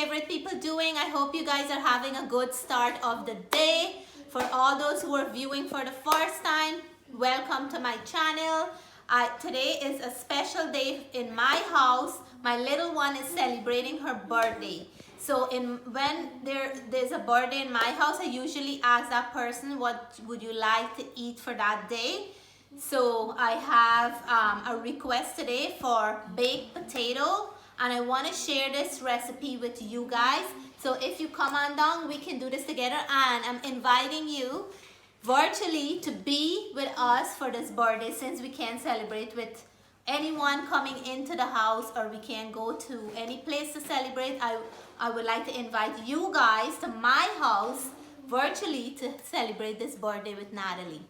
favorite people doing? I hope you guys are having a good start of the day. For all those who are viewing for the first time, welcome to my channel. Today is a special day in my house. My little one is celebrating her birthday. So when there's a birthday in my house, I usually ask that person, what would you like to eat for that day? So I have a request today for baked potato, and I want to share this recipe with you guys. So if you come on down, we can do this together, and I'm inviting you virtually to be with us for this birthday, since we can't celebrate with anyone coming into the house, or we can't go to any place to celebrate. I would like to invite you guys to my house virtually to celebrate this birthday with Natalie.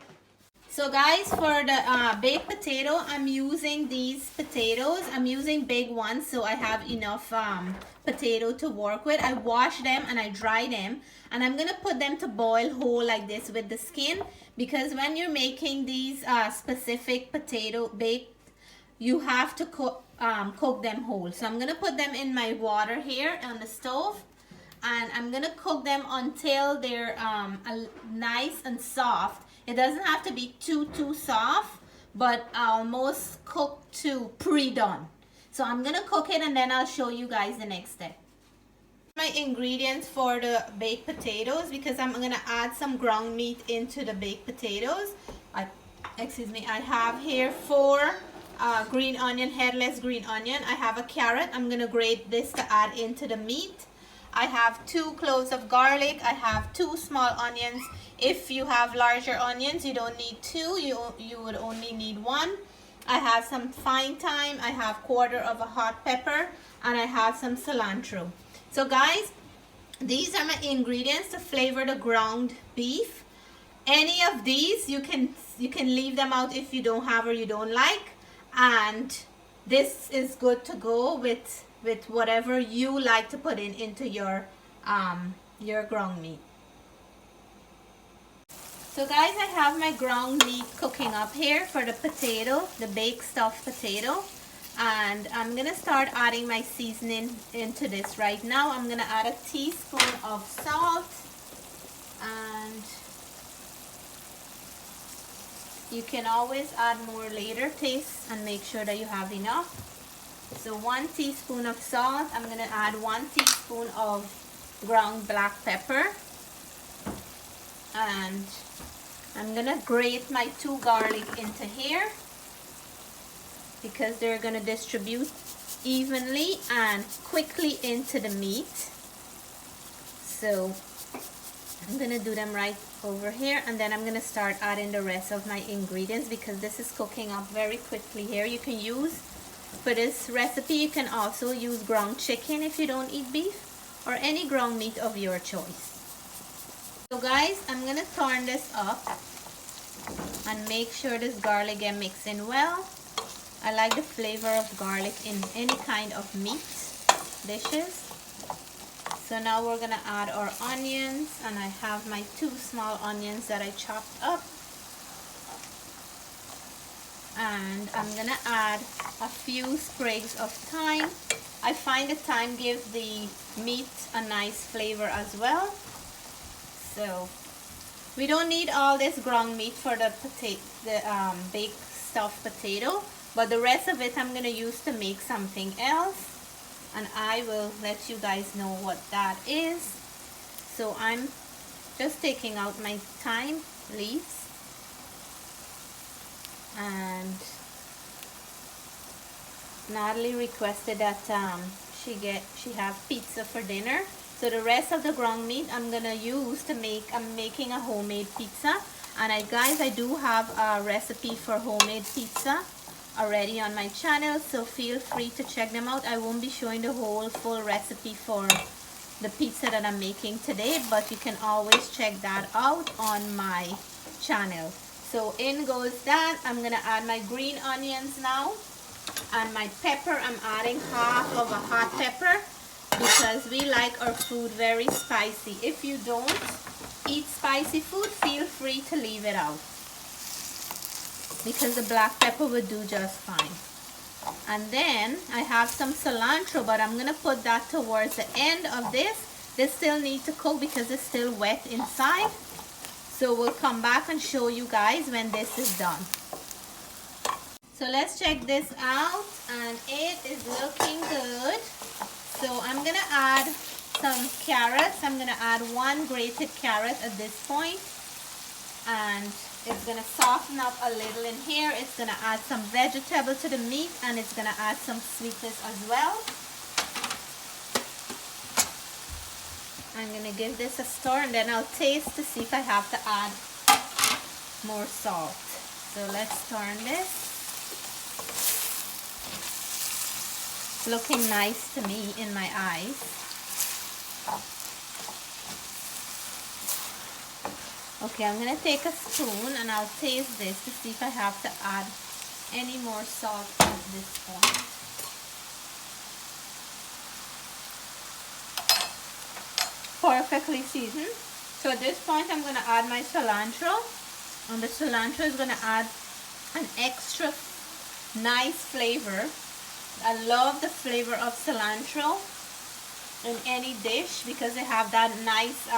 So guys, for the baked potato, I'm using these potatoes. I'm using big ones, so I have enough potato to work with. I wash them and I dry them, and I'm gonna put them to boil whole like this with the skin, because when you're making these specific potato baked, you have to cook them whole. So I'm gonna put them in my water here on the stove, and I'm gonna cook them until they're nice and soft. It doesn't have to be too soft, but almost cooked to pre-done. So I'm gonna cook it, and then I'll show you guys the next step. My ingredients for the baked potatoes, because I'm gonna add some ground meat into the baked potatoes. I have here 4 green onion, headless green onion. I have a carrot. I'm gonna grate this to add into the meat. I have 2 cloves of garlic. I have 2 small onions. If you have larger onions, you don't need 2. You would only need 1. I have some fine thyme. I have 1/4 of a hot pepper, and I have some cilantro. So guys, these are my ingredients to flavor the ground beef. Any of these you can leave them out if you don't have or you don't like, and this is good to go with whatever you like to put into your ground meat. So guys, I have my ground meat cooking up here for the potato, the baked stuffed potato, and I'm gonna start adding my seasoning into this right now. I'm gonna add a teaspoon of salt, and you can always add more later, taste and make sure that you have enough. So 1 teaspoon of salt. I'm gonna add 1 teaspoon of ground black pepper, and I'm gonna grate my 2 garlic into here, because they're gonna distribute evenly and quickly into the meat. So I'm gonna do them right over here, and then I'm gonna start adding the rest of my ingredients, because this is cooking up very quickly here. You can use, for this recipe, you can also use ground chicken if you don't eat beef, or any ground meat of your choice. So guys, I'm gonna turn this up and make sure this garlic get mixed in well. I like the flavor of garlic in any kind of meat dishes. So now we're gonna add our onions, and I have my 2 small onions that I chopped up. And I'm gonna add a few sprigs of thyme. I find the thyme gives the meat a nice flavor as well. So we don't need all this ground meat for the baked stuffed potato, but the rest of it I'm gonna use to make something else, and I will let you guys know what that is. So I'm just taking out my thyme leaves, and Natalie requested that she have pizza for dinner. So the rest of the ground meat I'm gonna use to I'm making a homemade pizza. And guys, I do have a recipe for homemade pizza already on my channel, so feel free to check them out. I won't be showing the whole full recipe for the pizza that I'm making today, but you can always check that out on my channel. So in goes that. I'm gonna add my green onions now, and my pepper. I'm adding 1/2 of a hot pepper, because we like our food very spicy. If you don't eat spicy food, feel free to leave it out, because the black pepper would do just fine. And then I have some cilantro, but I'm gonna put that towards the end of this. This still needs to cook because it's still wet inside. So we'll come back and show you guys when this is done. So let's check this out, and it is looking good. So I'm gonna add some carrots. I'm gonna add 1 grated carrot at this point, and it's gonna soften up a little in here. It's gonna add some vegetable to the meat, and it's gonna add some sweetness as well. I'm gonna give this a stir, and then I'll taste to see if I have to add more salt. So let's turn this. It's looking nice to me in my eyes. Okay, I'm gonna take a spoon and I'll taste this to see if I have to add any more salt at this point. Perfectly seasoned. So at this point I'm gonna add my cilantro, and the cilantro is gonna add an extra nice flavor. I love the flavor of cilantro in any dish because they have that nice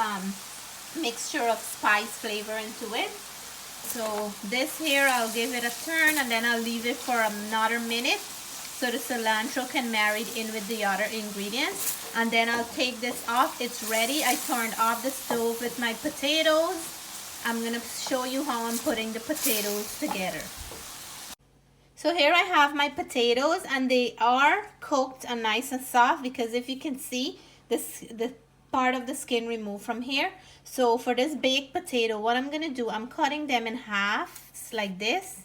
mixture of spice flavor into it. So this here, I'll give it a turn, and then I'll leave it for another minute so the cilantro can marry in with the other ingredients, and then I'll take this off. It's ready. I turned off the stove with my potatoes. I'm gonna show you how I'm putting the potatoes together. So here I have my potatoes, and they are cooked and nice and soft because if you can see the part of the skin removed from here. So for this baked potato, what I'm gonna do, I'm cutting them in halves like this,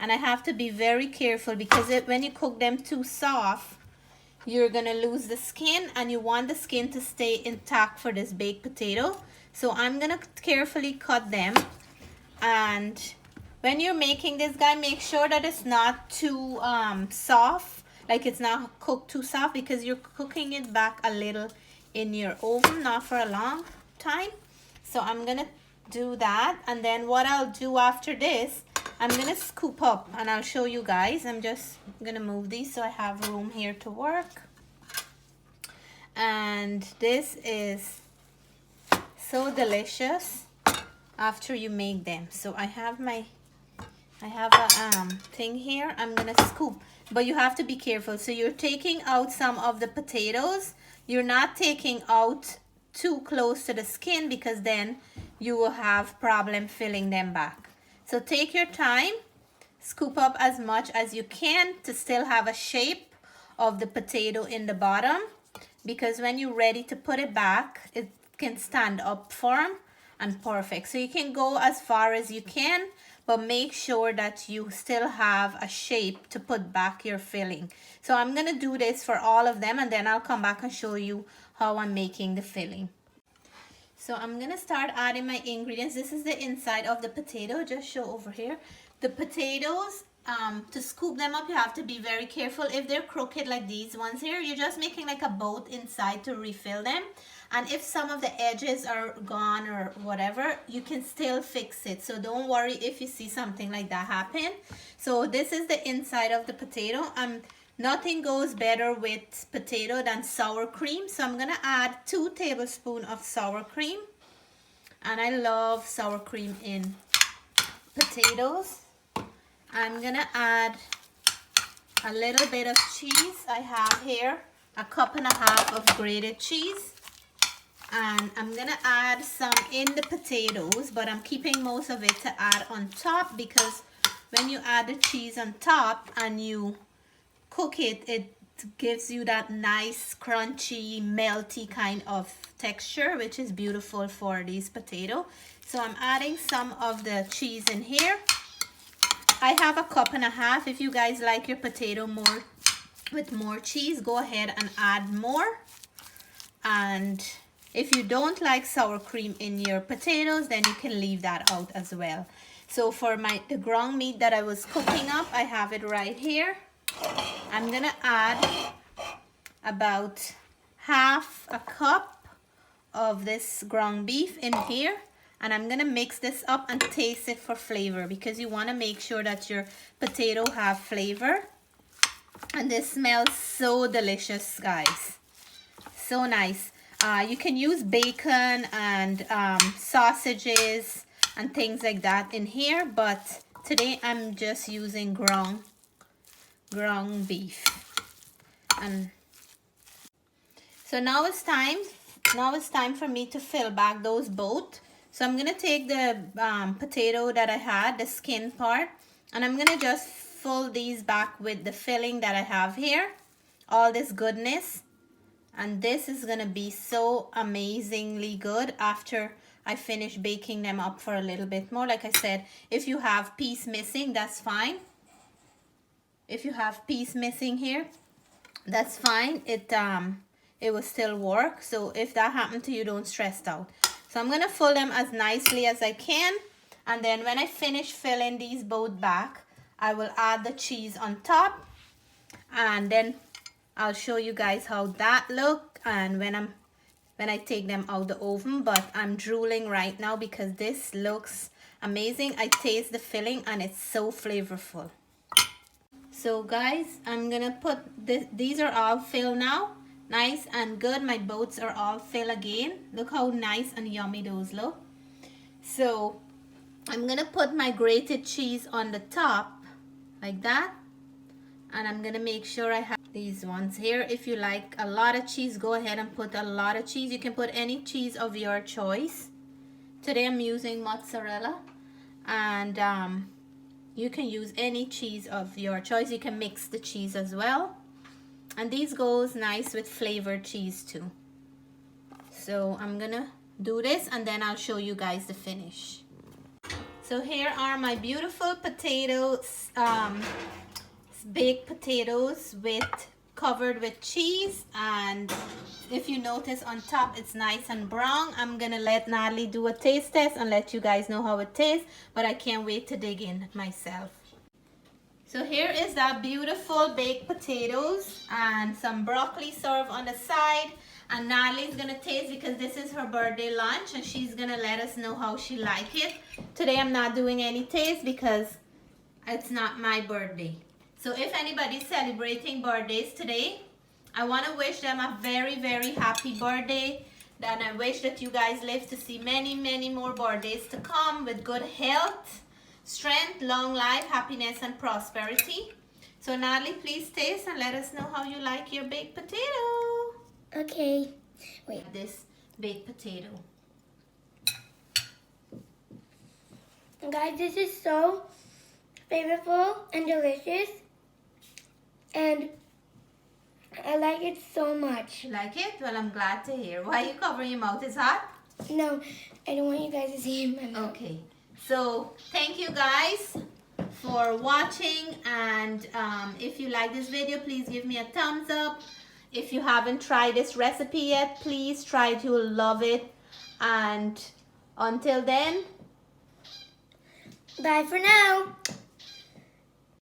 and I have to be very careful because when you cook them too soft, you're gonna lose the skin, and you want the skin to stay intact for this baked potato. So I'm gonna carefully cut them, and when you're making this, guy, make sure that it's not too soft, like it's not cooked too soft, because you're cooking it back a little in your oven, not for a long time. So I'm gonna do that, and then what I'll do after this, I'm gonna scoop up and I'll show you guys. I'm just gonna move these so I have room here to work. And this is so delicious after you make them. So I have a thing here. I'm gonna scoop, but you have to be careful. So you're taking out some of the potatoes. You're not taking out too close to the skin because then you will have problem filling them back. So take your time, scoop up as much as you can to still have a shape of the potato in the bottom, because when you're ready to put it back, it can stand up firm and perfect. So you can go as far as you can, but make sure that you still have a shape to put back your filling. So I'm gonna do this for all of them, and then I'll come back and show you how I'm making the filling. So I'm gonna start adding my ingredients. This is the inside of the potato. Just show over here. The potatoes, to scoop them up, you have to be very careful. If they're crooked like these ones here, you're just making like a boat inside to refill them. And if some of the edges are gone or whatever, you can still fix it. So don't worry if you see something like that happen. So this is the inside of the potato. Nothing goes better with potato than sour cream. So I'm gonna add 2 tablespoons of sour cream. And I love sour cream in potatoes. I'm gonna add a little bit of cheese. I have here 1.5 cups of grated cheese. And I'm gonna add some in the potatoes, but I'm keeping most of it to add on top, because when you add the cheese on top and you cook it, it gives you that nice crunchy melty kind of texture, which is beautiful for these potatoes. So I'm adding some of the cheese in here. I have 1.5 cups. If you guys like your potato more with more cheese, go ahead and add more. And if you don't like sour cream in your potatoes, then you can leave that out as well. So for the ground meat that I was cooking up, I have it right here. I'm gonna add about 1/2 cup of this ground beef in here, and I'm gonna mix this up and taste it for flavor, because you want to make sure that your potato have flavor. And this smells so delicious, guys. So nice. You can use bacon and sausages and things like that in here, but today I'm just using ground beef. And so now it's time for me to fill back those both. So I'm gonna take the potato that I had, the skin part, and I'm gonna just fill these back with the filling that I have here, all this goodness. And this is gonna be so amazingly good after I finish baking them up for a little bit more. Like I said, if you have piece missing, that's fine. If you have piece missing here, that's fine. It will still work. So if that happened to you, don't stress out. So I'm gonna fill them as nicely as I can, and then when I finish filling these both back, I will add the cheese on top, and then I'll show you guys how that look and when I take them out the oven. But I'm drooling right now because this looks amazing. I taste the filling and it's so flavorful. So guys, I'm gonna put these are all filled now, nice and good. My boats are all filled again. Look how nice and yummy those look. So I'm gonna put my grated cheese on the top like that, and I'm gonna make sure I have these ones here. If you like a lot of cheese, go ahead and put a lot of cheese. You can put any cheese of your choice. Today I'm using mozzarella, and you can use any cheese of your choice. You can mix the cheese as well, and these goes nice with flavored cheese too. So I'm gonna do this and then I'll show you guys the finish. So here are my beautiful potatoes, baked potatoes covered with cheese, and if you notice on top it's nice and brown. I'm gonna let Natalie do a taste test and let you guys know how it tastes, but I can't wait to dig in myself. So here is that beautiful baked potatoes and some broccoli served on the side, and Natalie's gonna taste because this is her birthday lunch and she's gonna let us know how she like it. Today I'm not doing any taste because it's not my birthday. So if anybody's celebrating birthdays today, I want to wish them a very, very happy birthday. And I wish that you guys live to see many, many more birthdays to come with good health, strength, long life, happiness, and prosperity. So Natalie, please taste and let us know how you like your baked potato. Okay. Wait. This baked potato. Guys, this is so flavorful and delicious. And I like it so much. You like it? Well, I'm glad to hear. Why are you covering your mouth? It's hot? No, I don't want you guys to see my mouth. Okay. So, thank you guys for watching. And if you like this video, please give me a thumbs up. If you haven't tried this recipe yet, please try it. You'll love it. And until then, Bye for now.